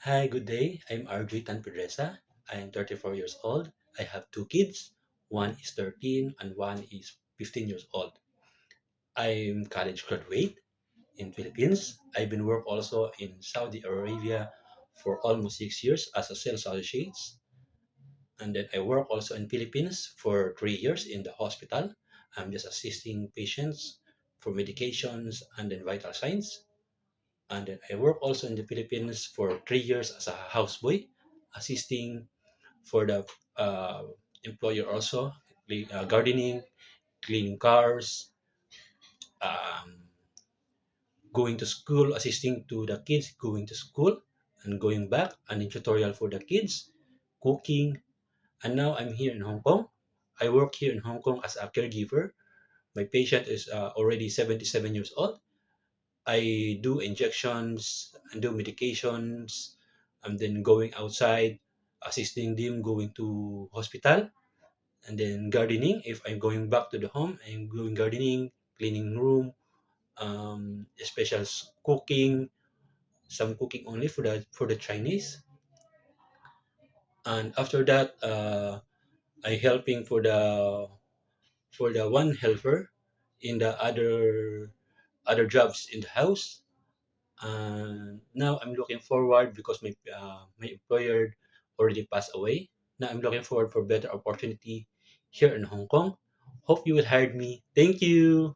Hi, good day. I'm RJ Tan Pedresa. I am 34 years old. I have two kids. One is 13 and one is 15 years old. I'm college graduate in Philippines. I've been work also in Saudi Arabia for almost 6 years as a sales associate. And then I work also in Philippines for 3 years in the hospital. I'm just assisting patients for medications and then vital signs. And then I work also in the Philippines for 3 years as a houseboy, assisting for the employer also, gardening, cleaning cars, um, going to school, assisting to the kids going to school and going back, and in tutorial for the kids, cooking. And now I'm here in Hong Kong. I work here in Hong Kong as a caregiver. My patient is already 77 years old. I do injections and do medications, and then going outside, assisting them going to hospital, and then gardening. If I'm going back to the home, I'm going gardening, cleaning room, special cooking, some cooking only for the Chinese. And after that, I helping for the one helper in the other jobs in the house. And now I'm looking forward because my employer already passed away. Now I'm looking forward for better opportunity here in Hong Kong. Hope you will hire me. Thank you.